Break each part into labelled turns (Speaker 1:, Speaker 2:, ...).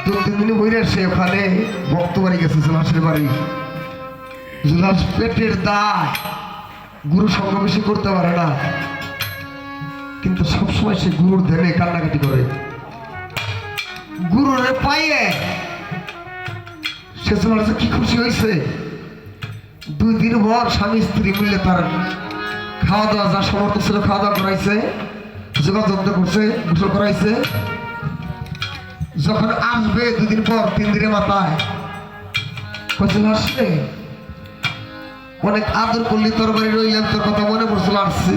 Speaker 1: 2-3 দিন বইরে সে ওখানে ভক্ত বাড়ি গেছে জুলাসের বাড়ি। জুলাস পেটের দায়, গুরু সঙ্গ বেশি করতে পারে না, কিন্তু সবসময় সে গুরুর ধ্যানে কান্নাকাটি করে। গুরুর পাইয়ে সে জুলাসে কি খুশি হয়েছে। 2 দিন ভর স্বামী স্ত্রী মিলে তার খাওয়া দাওয়া যা সমর্থ ছিল খাওয়া দাওয়া করাইছে, যোগাযোগ করছে, গোসল করাইছে। যখন আসবে 2 দিন পর 3 দিনের মাথায় আসবে, অনেক আদর করলি, তোর বাড়ি রইলাম, তোর কথা মনে পড়ছিল, আসছি,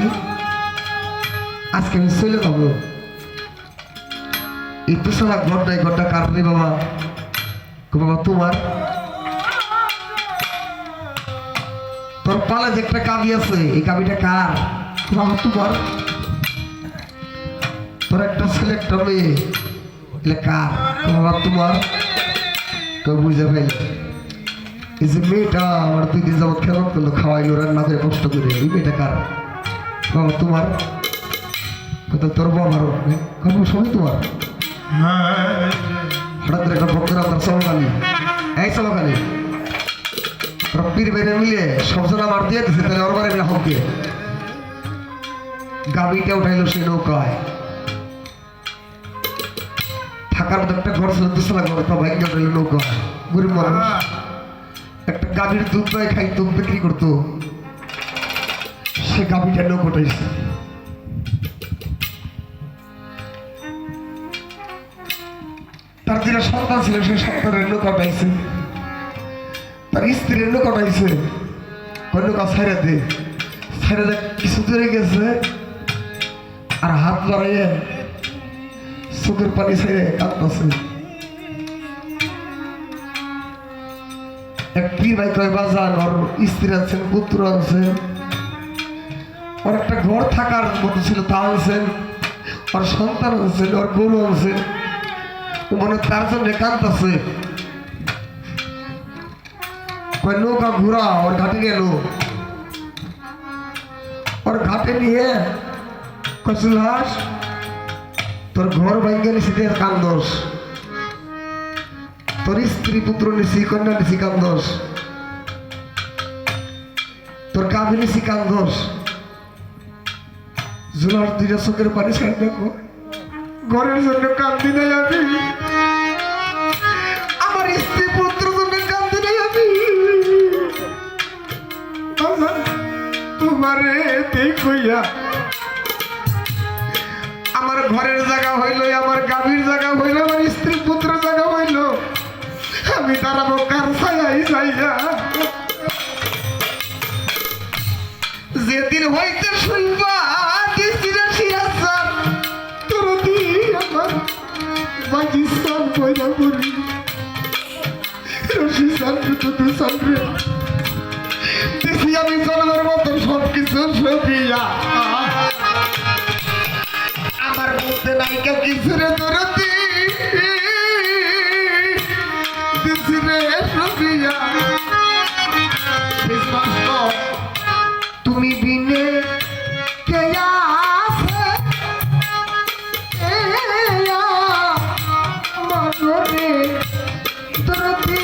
Speaker 1: আজকে আমি চলে যাবো। একটু সারা ঘর নাই, ঘরটা কার নেই বাবা? বাবা তোমার, তোর পালে যে একটা কাবি আছে, এই কাবিটা কার? বাবা তোমার। তোর একটা ছেলে একটা মেয়ে, কার? বাবা তোমার। কেউ বুঝে পাইল এই যে মেয়েটা আমার 2 দিন যাবত খেলাম করলো, খাওয়াইলো, রান্না করে কষ্ট করে, এই মেয়েটা কার? বাবা তোমার। কথা তোর বাবারও সবই তোমার। হঠাৎ করে একটা ভক্তরা আপনার চমকালি, এই চমকালি রব্বির বেড়ে মিলে সবজন আমার দিয়ে দিচ্ছে, তাহলে ওর বারে হক দিয়ে গাবিটা উঠাইলো সে নৌকায়। থাকার মতো একটা ঘর ছিল, 2 ঘর, তো ভাগ্য উঠাইলো নৌকা। গরিব মানুষ, একটা গাভীর দুধ নয় খাই দুধ বিক্রি করতো, সে গাভীটা নৌকা উঠাইছে। তার যেটা সন্তান ছিল সে সন্তানের নৌকা উঠাইছে, তার স্ত্রীর নৌকা উঠাইছে। নৌকা ছাইড়া দে, ছাইড়া দেখ কিছু দূরে গেছে, আর হাত বাড়াইয়ে চোখের পানি ছেড়ে কাঁদতেছে। এক পীর ভাই কয় বাজার, ওর স্ত্রী আছেন, পুত্র আছে, ওর একটা ঘর থাকার মতো ছিল তা আনছেন, ওর সন্তান আনছেন, ওর গরু আনছেন, মনে তার জন্য কাঁদতেছে। কয় নৌকা ঘুরা, ওর ঘাটে গেল, ওর ঘাটে নিয়ে কচুলহাস তোর ঘর ভাঙ্গে নিছি কান্দোস, তোর স্ত্রী পুত্র নিছি, কন্যা নিছি কান্দোস, তোর গাভী নিছি কান্দোস। জুলার 2 চোখের পানি ছেড়ে দেখো, ঘরের জন্য কান্দি নাই আমি, আমার স্ত্রী পুত্র জন্য কান্দি নাই আমি। তোমারে দেখইয়া আমার ঘরের জায়গা হইল, আমার গাভীর জায়গা হইল, আমার স্ত্রী পুত্র জায়গা হইল, আমি দাঁড়াবো কার ছায়াই যাইয়া? যেদিন হইতে শুনবা তোর আমার বাকি সান পয়দা করি, রশি সান তুই সানরে দেখি আমি জন্মের মতো সবকিছু সবিয়া, আমার মধ্যে নাই কেউ কিছু রে দরদি দিছি রে সবিয়া। তুমি বিনে কে আছে মনে দরদি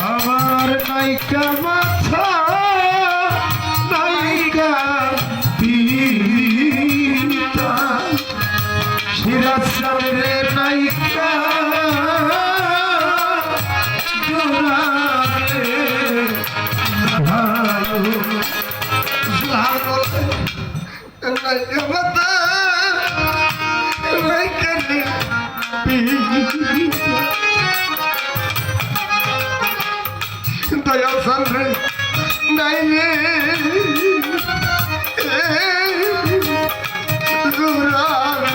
Speaker 2: আমার নাইকা মাথা
Speaker 1: দয়া সামনে নাই রে দুরার